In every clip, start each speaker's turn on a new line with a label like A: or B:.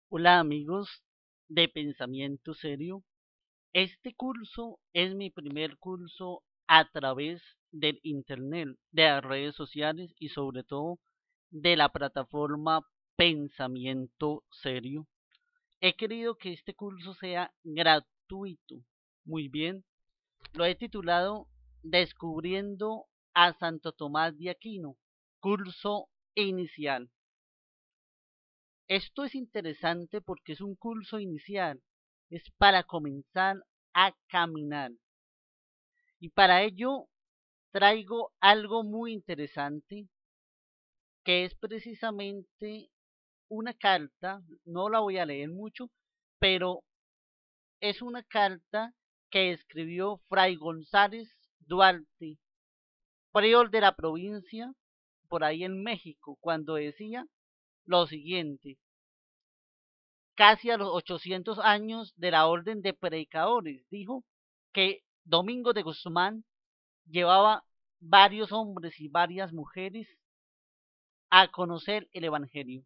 A: Hola amigos de Pensamiento Serio. Este curso es mi primer curso a través del internet, de las redes sociales y sobre todo de la plataforma Pensamiento Serio. He querido que este curso sea gratuito. Muy bien, lo he titulado Descubriendo a Santo Tomás de Aquino, curso inicial. Esto es interesante porque es un curso inicial, es para comenzar a caminar. Y para ello traigo algo muy interesante, que es precisamente una carta, no la voy a leer mucho, pero es una carta que escribió Fray González Duarte, prior de la provincia, por ahí en México, cuando decía lo siguiente: casi a los 800 años de la orden de predicadores, dijo que Domingo de Guzmán llevaba varios hombres y varias mujeres a conocer el Evangelio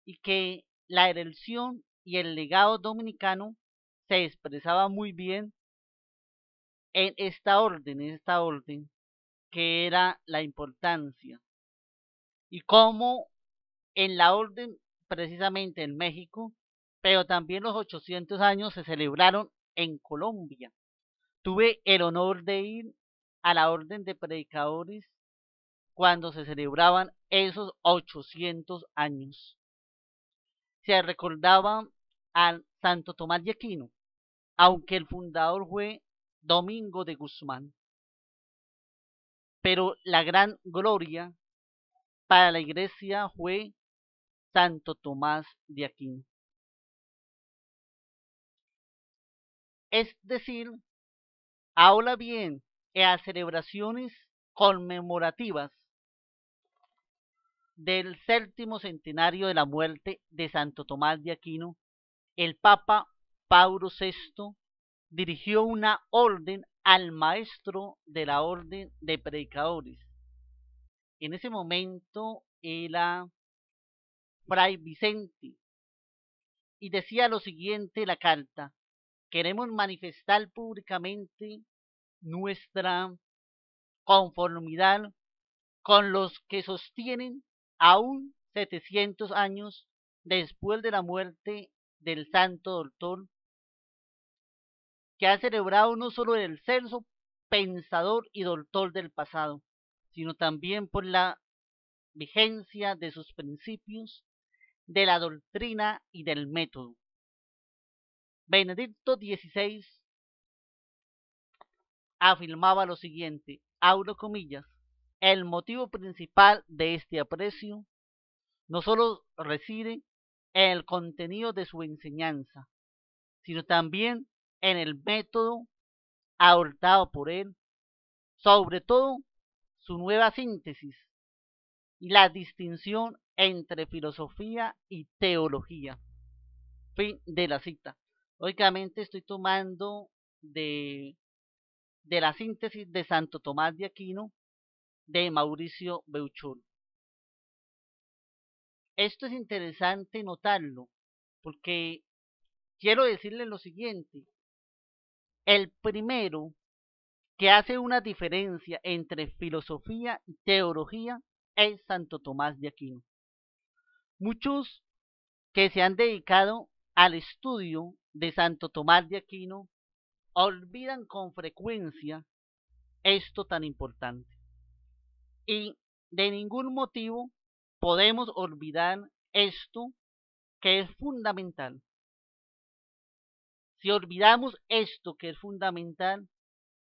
A: y que la elección y el legado dominicano se expresaba muy bien en esta orden, que era la importancia y cómo en la orden, precisamente en México, pero también los 800 años se celebraron en Colombia. Tuve el honor de ir a la orden de predicadores cuando se celebraban esos 800 años. Se recordaba al Santo Tomás de Aquino, aunque el fundador fue Domingo de Guzmán. Pero la gran gloria para la iglesia fue Santo Tomás de Aquino. Es decir, ahora bien, en las celebraciones conmemorativas del séptimo centenario de la muerte de Santo Tomás de Aquino, el Papa Pablo VI dirigió una orden al maestro de la orden de predicadores. En ese momento era Fray Vicente y decía lo siguiente la carta: queremos manifestar públicamente nuestra conformidad con los que sostienen aún 700 años después de la muerte del santo doctor, que ha celebrado no solo el censo pensador y doctor del pasado, sino también por la vigencia de sus principios, de la doctrina y del método. Benedicto XVI afirmaba lo siguiente, abro comillas: el motivo principal de este aprecio no solo reside en el contenido de su enseñanza, sino también en el método adoptado por él, sobre todo su nueva síntesis y la distinción entre filosofía y teología. Fin de la cita. Lógicamente estoy tomando de la síntesis de Santo Tomás de Aquino de Mauricio Beuchol. Esto es interesante notarlo porque quiero decirle lo siguiente: el primero que hace una diferencia entre filosofía y teología es Santo Tomás de Aquino. Muchos que se han dedicado al estudio de Santo Tomás de Aquino olvidan con frecuencia esto tan importante. Y de ningún motivo podemos olvidar esto que es fundamental. Si olvidamos esto que es fundamental,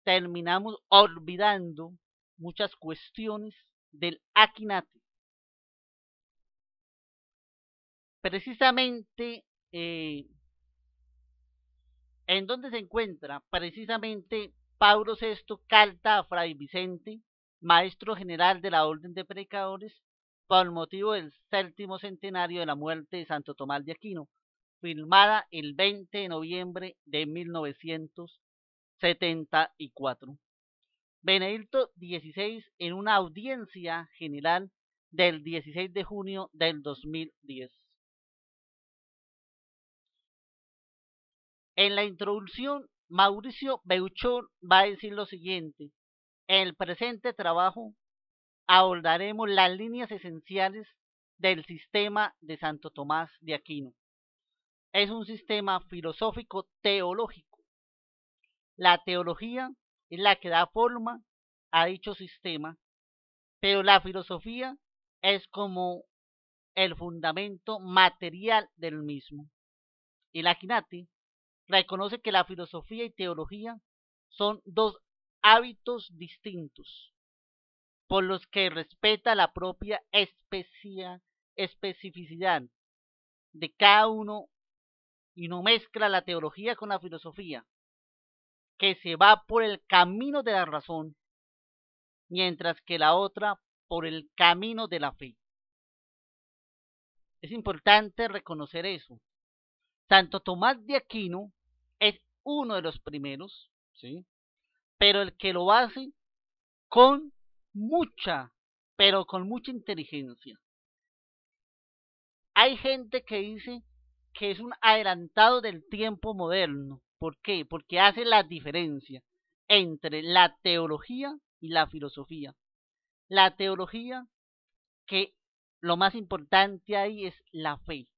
A: terminamos olvidando muchas cuestiones del Akinate. Precisamente, ¿en dónde se encuentra? Precisamente Pablo VI carta a Fray Vicente, maestro general de la Orden de Predicadores, por motivo del séptimo centenario de la muerte de Santo Tomás de Aquino, firmada el 20 de noviembre de 1974. Benedicto XVI en una audiencia general del 16 de junio del 2010. En la introducción, Mauricio Beuchón va a decir lo siguiente: en el presente trabajo abordaremos las líneas esenciales del sistema de Santo Tomás de Aquino. Es un sistema filosófico teológico. La teología es la que da forma a dicho sistema, pero la filosofía es como el fundamento material del mismo. El Akinati reconoce que la filosofía y teología son dos hábitos distintos, por los que respeta la propia especificidad de cada uno y no mezcla la teología con la filosofía, que se va por el camino de la razón, mientras que la otra por el camino de la fe. Es importante reconocer eso. Santo Tomás de Aquino es uno de los primeros, ¿sí? Pero el que lo hace con con mucha inteligencia. Hay gente que dice que es un adelantado del tiempo moderno. ¿Por qué? Porque hace la diferencia entre la teología y la filosofía. La teología, que lo más importante ahí es la fe.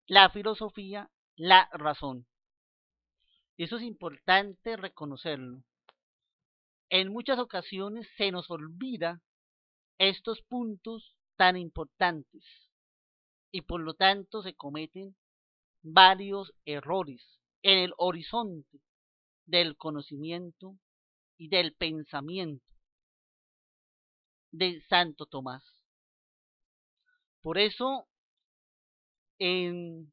A: La filosofía, la razón. Eso es importante reconocerlo. En muchas ocasiones se nos olvida estos puntos tan importantes y por lo tanto se cometen varios errores en el horizonte del conocimiento y del pensamiento de Santo Tomás. Por eso, en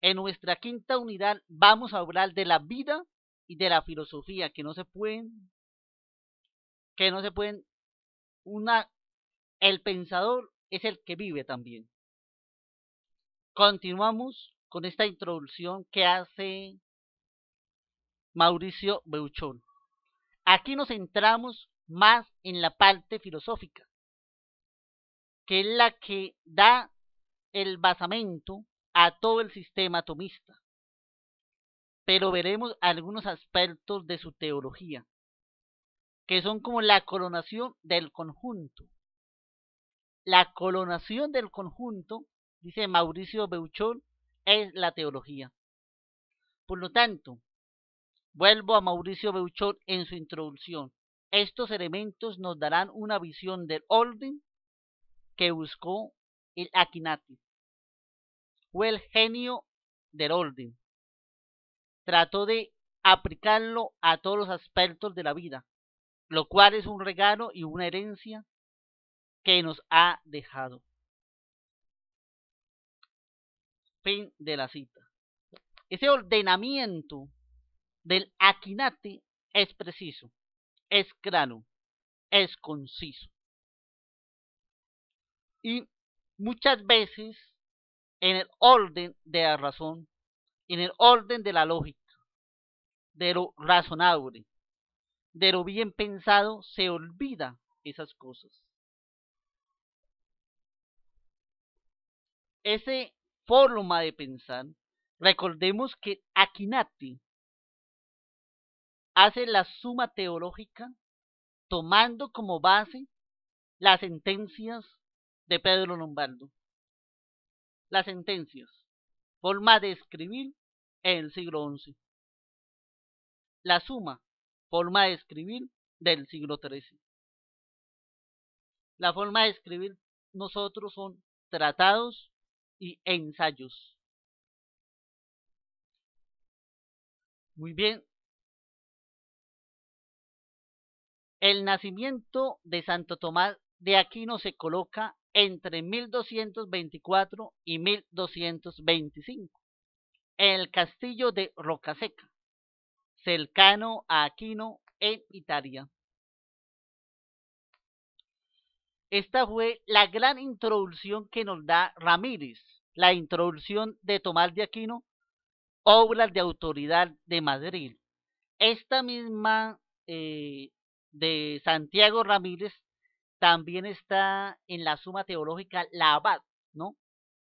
A: nuestra quinta unidad vamos a hablar de la vida y de la filosofía, que no se pueden, el pensador es el que vive también. Continuamos con esta introducción que hace Mauricio Beuchón. Aquí nos centramos más en la parte filosófica, que es la que da el basamento a todo el sistema tomista. Pero veremos algunos aspectos de su teología, que son como la coronación del conjunto. La coronación del conjunto, dice Mauricio Beuchón, es la teología. Por lo tanto, vuelvo a Mauricio Beuchón en su introducción. Estos elementos nos darán una visión del orden que buscó el Akinati. Fue el genio del orden. Trató de aplicarlo a todos los aspectos de la vida, lo cual es un regalo y una herencia que nos ha dejado. Fin de la cita. Ese ordenamiento del Akinati es preciso, es claro, es conciso. Y muchas veces en el orden de la razón, en el orden de la lógica, de lo razonable, de lo bien pensado, se olvida esas cosas. Ese forma de pensar, recordemos que Akinati hace la suma teológica tomando como base las sentencias de Pedro Lombardo. Las sentencias, forma de escribir en el siglo XI. La suma, forma de escribir del siglo XIII. La forma de escribir nosotros son tratados y ensayos. Muy bien. El nacimiento de Santo Tomás de Aquino se coloca entre 1224 y 1225 en el castillo de Rocaseca, cercano a Aquino en Italia. Esta fue la gran introducción que nos da Ramírez, la introducción de Tomás de Aquino, obras de autoridad de Madrid. Esta misma de Santiago Ramírez también está en la Suma Teológica La Abad, ¿no?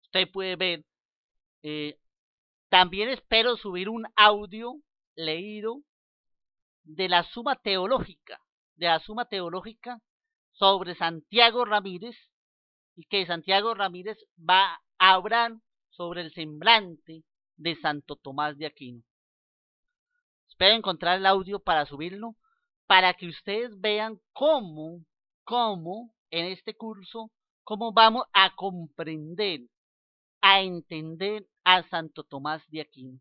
A: Usted puede ver También espero subir un audio leído de la Suma Teológica, sobre Santiago Ramírez, y que Santiago Ramírez va a hablar sobre el semblante de Santo Tomás de Aquino. Espero encontrar el audio para subirlo, para que ustedes vean cómo en este curso, cómo vamos a comprender, a entender a Santo Tomás de Aquino.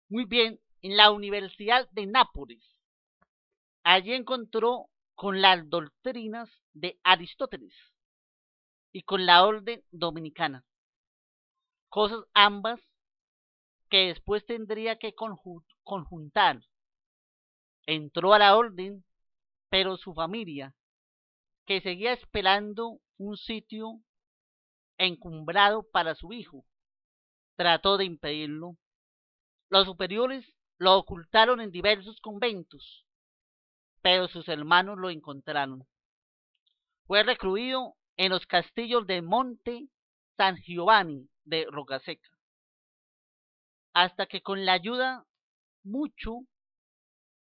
A: Muy bien, en la Universidad de Nápoles, allí encontró con las doctrinas de Aristóteles y con la orden dominicana, cosas ambas que después tendría que conjuntar. Entró a la orden, pero su familia, que seguía esperando un sitio encumbrado para su hijo, trató de impedirlo. Los superiores lo ocultaron en diversos conventos, pero sus hermanos lo encontraron. Fue recluido en los castillos de Monte San Giovanni de Rocaseca, hasta que con la ayuda mucho,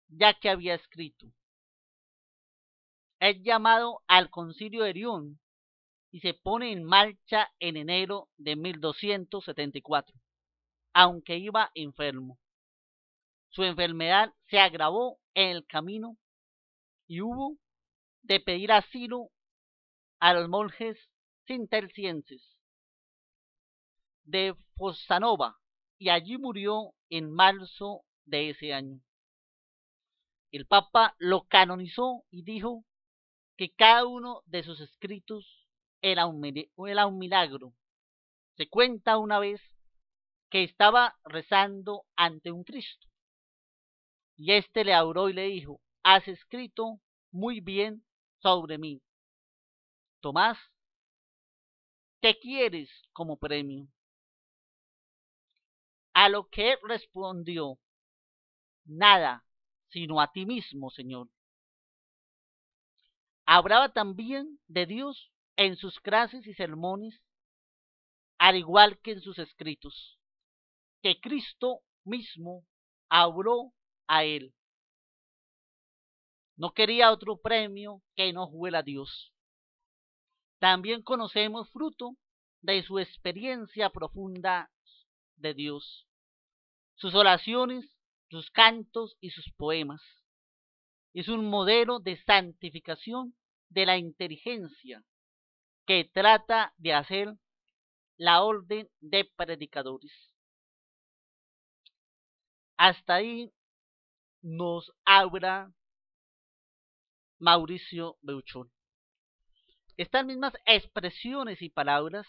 A: ya que había escrito, es llamado al concilio de Lyon y se pone en marcha en enero de 1274, aunque iba enfermo. Su enfermedad se agravó en el camino y hubo de pedir asilo a los monjes cistercienses de Fossanova, y allí murió en marzo de ese año. El Papa lo canonizó y dijo que cada uno de sus escritos era un milagro. Se cuenta una vez que estaba rezando ante un Cristo, y éste le habló y le dijo: has escrito muy bien sobre mí, Tomás, ¿qué quieres como premio? A lo que él respondió: nada, sino a ti mismo, Señor. Hablaba también de Dios en sus clases y sermones, al igual que en sus escritos, que Cristo mismo habló a él. No quería otro premio que no fuera Dios. También conocemos fruto de su experiencia profunda de Dios, sus oraciones, sus cantos y sus poemas. Es un modelo de santificación de la inteligencia que trata de hacer la orden de predicadores. Hasta ahí nos habla Mauricio Beuchón. Estas mismas expresiones y palabras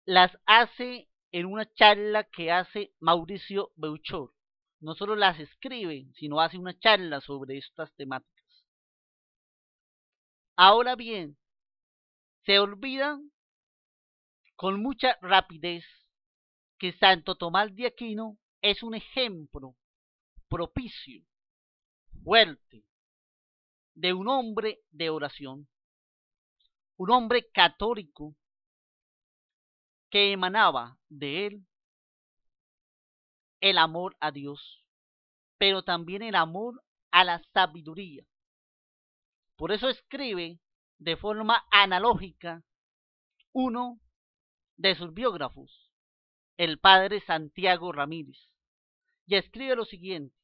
A: las hace en una charla que hace Mauricio Beuchón. No solo las escribe, sino hace una charla sobre estas temáticas. Ahora bien, se olvidan con mucha rapidez que Santo Tomás de Aquino es un ejemplo propicio, fuerte, de un hombre de oración, un hombre católico que emanaba de él el amor a Dios, pero también el amor a la sabiduría. Por eso escribe de forma analógica uno de sus biógrafos, el padre Santiago Ramírez, y escribe lo siguiente: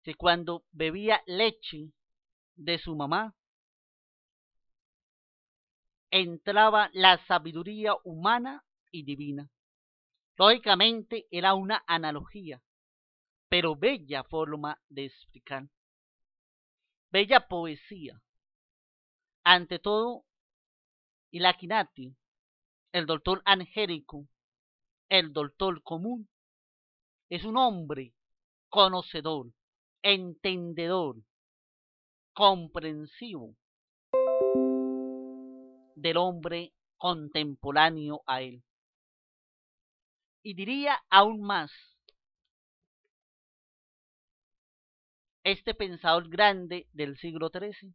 A: que cuando bebía leche de su mamá, entraba la sabiduría humana y divina. Lógicamente era una analogía, pero bella forma de explicar. Bella poesía. Ante todo, Ilaquinati, el doctor angélico, el doctor común, es un hombre conocedor, entendedor, comprensivo del hombre contemporáneo a él. Y diría aún más, este pensador grande del siglo XIII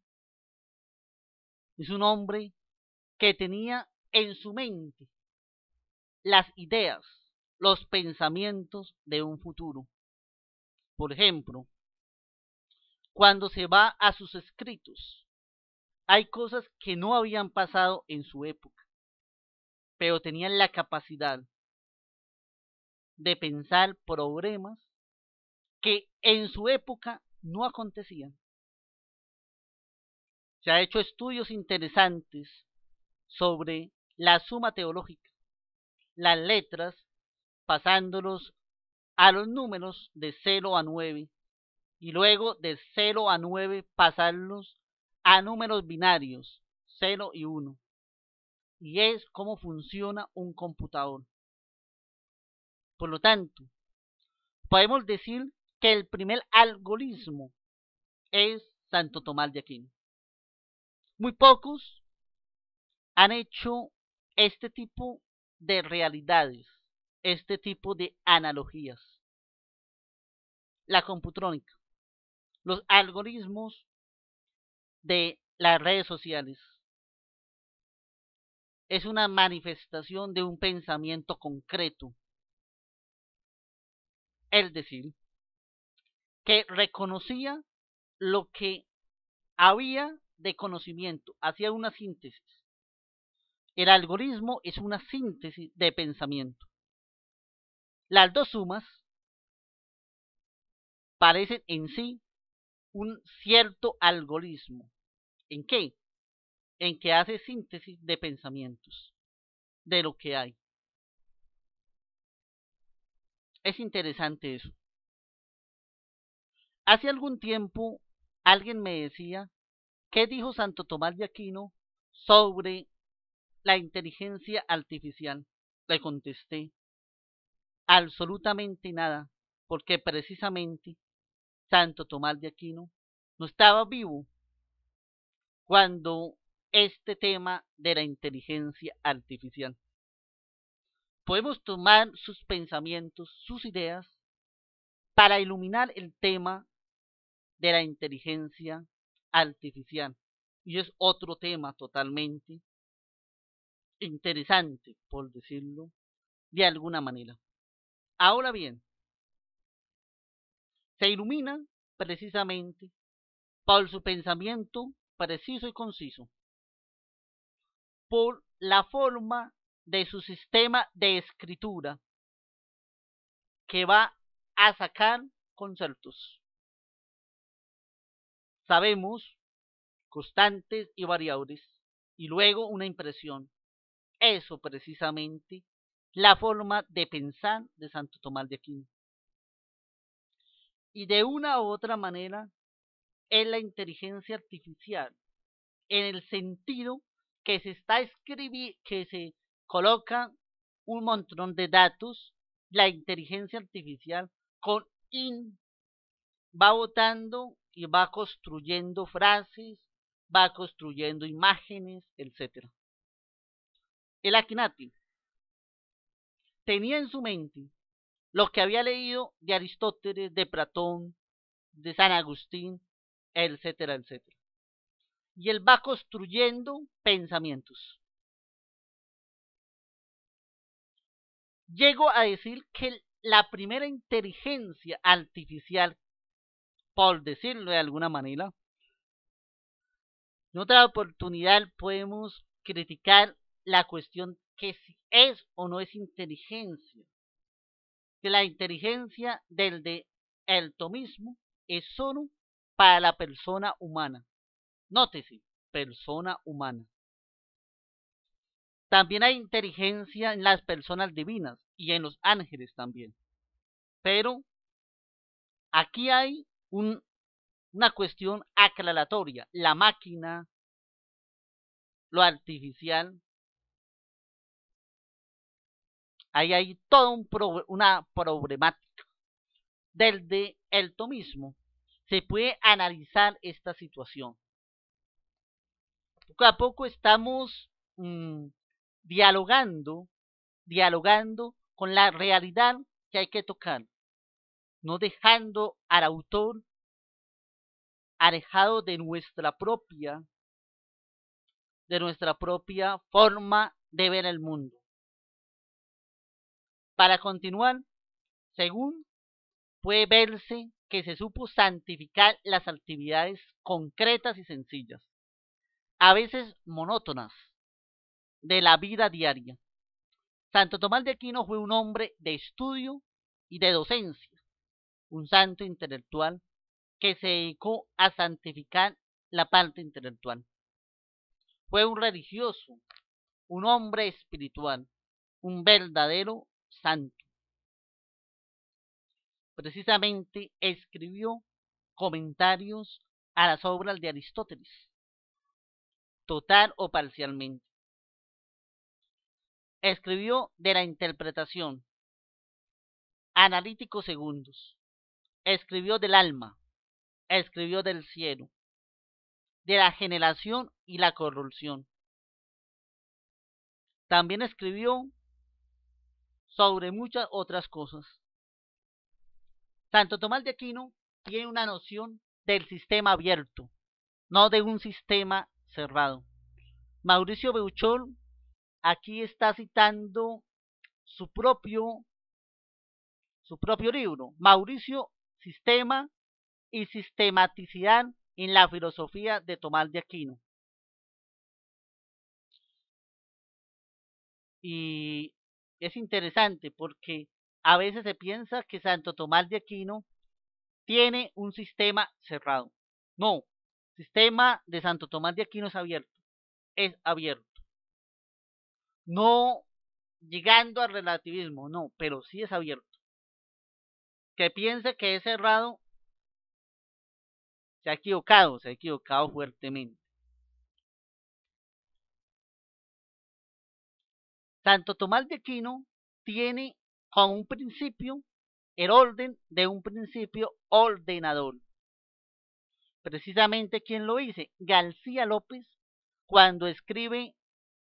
A: es un hombre que tenía en su mente las ideas, los pensamientos de un futuro. Por ejemplo, cuando se va a sus escritos, hay cosas que no habían pasado en su época, pero tenían la capacidad de pensar problemas que en su época no acontecían. Se ha hecho estudios interesantes sobre la suma teológica, las letras, pasándolos a los números de 0 a 9 y luego de 0 a 9 pasarlos a números binarios 0 y 1. Y es cómo funciona un computador. Por lo tanto, podemos decir que el primer algoritmo es Santo Tomás de Aquino. Muy pocos han hecho este tipo de realidades, este tipo de analogías. La computrónica, los algoritmos de las redes sociales, es una manifestación de un pensamiento concreto. Es decir, que reconocía lo que había de conocimiento, hacía una síntesis. El algoritmo es una síntesis de pensamiento. Las dos sumas parecen en sí un cierto algoritmo. ¿En qué? En que hace síntesis de pensamientos, de lo que hay. Es interesante eso. Hace algún tiempo alguien me decía, ¿qué dijo Santo Tomás de Aquino sobre la inteligencia artificial? Le contesté, absolutamente nada, porque precisamente Santo Tomás de Aquino no estaba vivo cuando este tema de la inteligencia artificial. Podemos tomar sus pensamientos, sus ideas, para iluminar el tema de la inteligencia artificial. Y es otro tema totalmente interesante, por decirlo de alguna manera. Ahora bien, se ilumina precisamente por su pensamiento preciso y conciso, por la forma de su sistema de escritura que va a sacar conceptos. Sabemos constantes y variables y luego una impresión. Eso precisamente la forma de pensar de Santo Tomás de Aquino. Y de una u otra manera es la inteligencia artificial, en el sentido que se está escribiendo, que se coloca un montón de datos, la inteligencia artificial con va votando y va construyendo frases, va construyendo imágenes, etc. El Akinati tenía en su mente lo que había leído de Aristóteles, de Platón, de San Agustín, etcétera, etcétera. Y él va construyendo pensamientos. Llego a decir que la primera inteligencia artificial, por decirlo de alguna manera, en otra oportunidad podemos criticar la cuestión que si es o no es inteligencia. Que la inteligencia el tomismo es solo para la persona humana. Nótese, persona humana. También hay inteligencia en las personas divinas y en los ángeles también. Pero aquí hay una cuestión aclaratoria. La máquina, lo artificial, ahí hay toda una problemática. Desde el tomismo se puede analizar esta situación. Poco a poco estamos dialogando con la realidad que hay que tocar, no dejando al autor alejado de nuestra propia forma de ver el mundo. Para continuar, según puede verse que se supo santificar las actividades concretas y sencillas, a veces monótonas, de la vida diaria. Santo Tomás de Aquino fue un hombre de estudio y de docencia, un santo intelectual que se dedicó a santificar la parte intelectual. Fue un religioso, un hombre espiritual, un verdadero santo. Precisamente escribió comentarios a las obras de Aristóteles, total o parcialmente. Escribió de la interpretación, analíticos segundos. Escribió del alma, escribió del cielo, de la generación y la corrupción. También escribió sobre muchas otras cosas. Santo Tomás de Aquino tiene una noción del sistema abierto, no de un sistema cerrado. Mauricio Beuchol aquí está citando su propio libro, Mauricio, Sistema y Sistematicidad en la Filosofía de Tomás de Aquino. Y es interesante porque a veces se piensa que Santo Tomás de Aquino tiene un sistema cerrado. No, el sistema de Santo Tomás de Aquino es abierto. Es abierto. No llegando al relativismo, no, pero sí es abierto. Que piense que es cerrado, se ha equivocado fuertemente. Santo Tomás de Aquino tiene como un principio el orden de un principio ordenador. Precisamente, ¿quién lo dice? García López, cuando escribe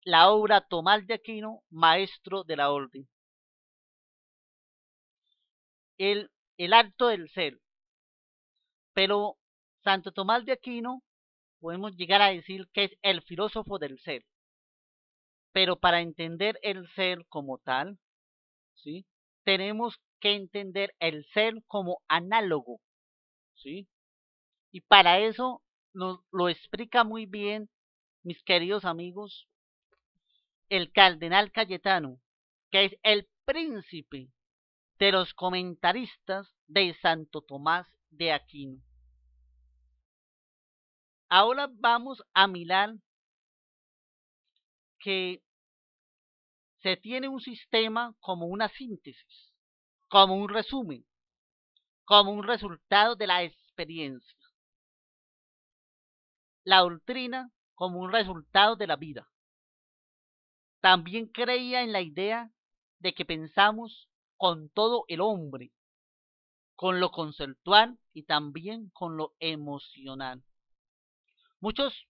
A: la obra Tomás de Aquino, maestro de la orden. El acto del ser. Pero Santo Tomás de Aquino podemos llegar a decir que es el filósofo del ser. Pero para entender el ser como tal, ¿sí?, tenemos que entender el ser como análogo, ¿sí? Y para eso nos lo explica muy bien, mis queridos amigos, el cardenal Cayetano, que es el príncipe de los comentaristas de Santo Tomás de Aquino. Ahora vamos a mirar que se tiene un sistema como una síntesis, como un resumen, como un resultado de la experiencia. La doctrina como un resultado de la vida. También creía en la idea de que pensamos con todo el hombre, con lo conceptual y también con lo emocional. Muchos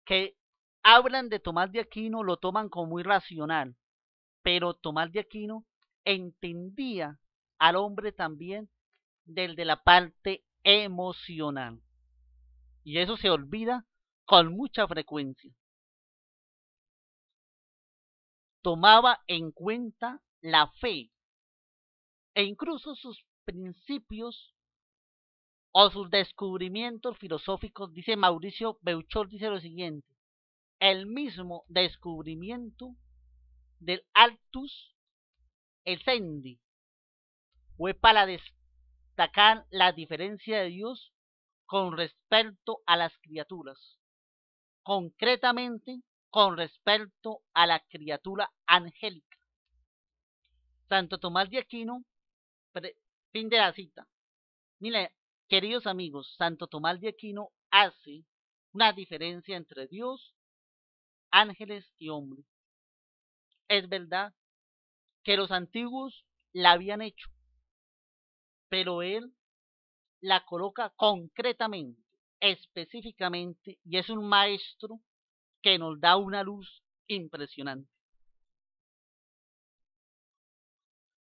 A: que hablan de Tomás de Aquino lo toman como muy racional, pero Tomás de Aquino entendía al hombre también desde la parte emocional. Y eso se olvida con mucha frecuencia. Tomaba en cuenta la fe e incluso sus principios o sus descubrimientos filosóficos. Dice Mauricio Beuchol, dice lo siguiente: el mismo descubrimiento del Altus Essendi fue para destacar la diferencia de Dios con respecto a las criaturas, concretamente con respecto a la criatura angélica. Santo Tomás de Aquino, fin de la cita. Mire, queridos amigos, Santo Tomás de Aquino hace una diferencia entre Dios, ángeles y hombre. Es verdad que los antiguos la habían hecho, pero él la coloca concretamente, específicamente, y es un maestro que nos da una luz impresionante.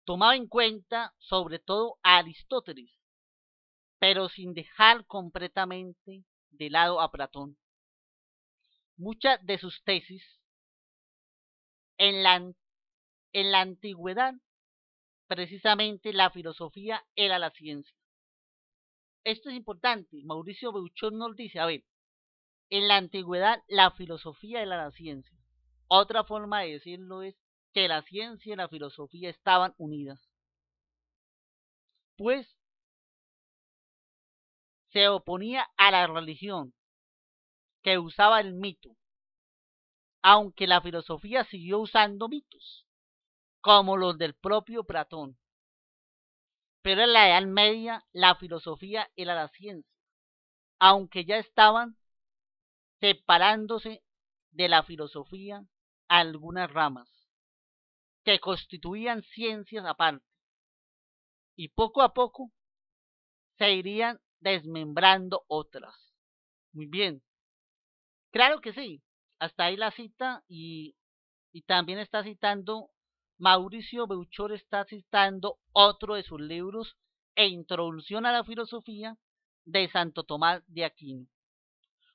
A: Tomaba en cuenta sobre todo a Aristóteles, pero sin dejar completamente de lado a Platón. Muchas de sus tesis En la antigüedad, precisamente la filosofía era la ciencia. Esto es importante. Mauricio Beuchon nos dice, a ver, en la antigüedad la filosofía era la ciencia. Otra forma de decirlo es que la ciencia y la filosofía estaban unidas. Pues se oponía a la religión que usaba el mito, aunque la filosofía siguió usando mitos, como los del propio Platón. Pero en la Edad Media la filosofía era la ciencia, aunque ya estaban separándose de la filosofía algunas ramas que constituían ciencias aparte, y poco a poco se irían desmembrando otras. Muy bien, claro que sí, hasta ahí la cita y también está citando, Mauricio Beuchor está citando otro de sus libros e Introducción a la Filosofía de Santo Tomás de Aquino.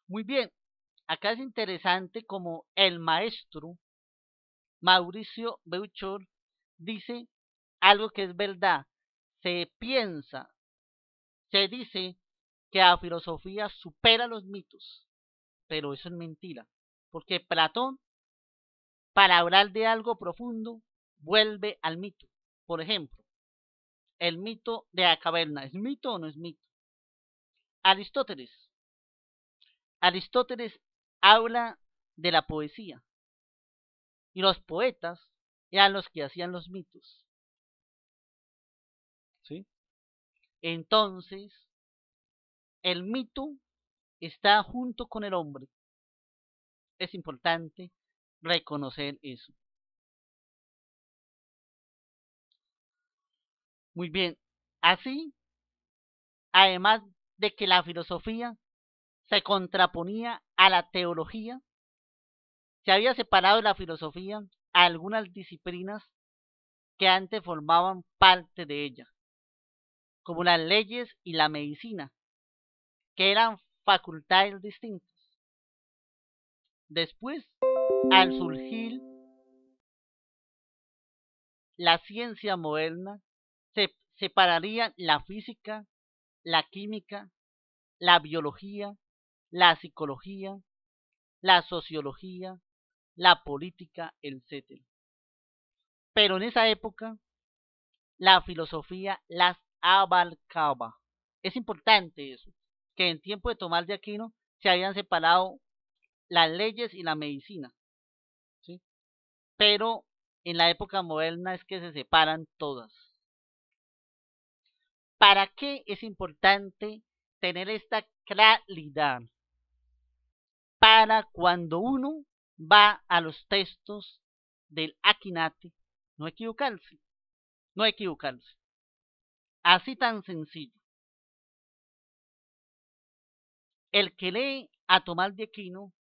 A: Muy bien, acá es interesante como el maestro Mauricio Beuchor dice algo que es verdad. Se piensa, se dice que la filosofía supera los mitos, pero eso es mentira, porque Platón, para hablar de algo profundo, vuelve al mito. Por ejemplo, el mito de la caverna, ¿es mito o no es mito? Aristóteles. Aristóteles habla de la poesía, y los poetas eran los que hacían los mitos. ¿Sí? Entonces, el mito está junto con el hombre. Es importante reconocer eso. Muy bien, así, además de que la filosofía se contraponía a la teología, se había separado de la filosofía a algunas disciplinas que antes formaban parte de ella, como las leyes y la medicina, que eran facultades distintas. Después, al surgir la ciencia moderna, se separarían la física, la química, la biología, la psicología, la sociología, la política, etc. Pero en esa época la filosofía las abarcaba. Es importante eso, que en tiempo de Tomás de Aquino se habían separado las leyes y la medicina, ¿sí? Pero en la época moderna es que se separan todas. ¿Para qué es importante tener esta claridad? Para cuando uno va a los textos del Akinate, no equivocarse, no equivocarse. Así tan sencillo. El que lee a Tomás de Aquino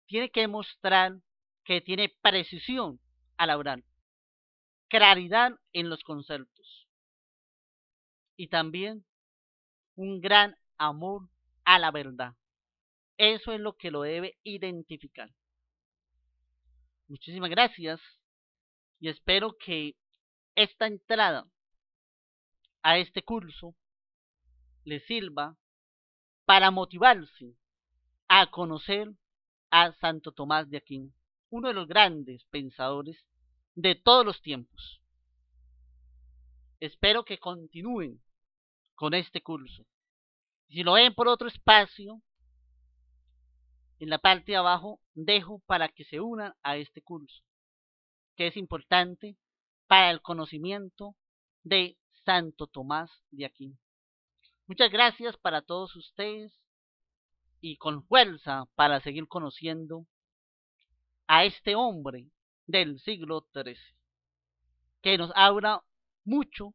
A: tiene que mostrar que tiene precisión al hablar, claridad en los conceptos y también un gran amor a la verdad. Eso es lo que lo debe identificar. Muchísimas gracias y espero que esta entrada a este curso le sirva para motivarse a conocer a Santo Tomás de Aquino, uno de los grandes pensadores de todos los tiempos. Espero que continúen con este curso. Si lo ven por otro espacio, en la parte de abajo dejo para que se unan a este curso, que es importante para el conocimiento de Santo Tomás de Aquino. Muchas gracias para todos ustedes y con fuerza para seguir conociendo a este hombre del siglo XIII, que nos habla mucho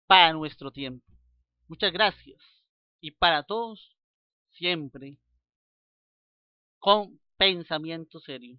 A: para nuestro tiempo. Muchas gracias y para todos siempre con pensamiento serio.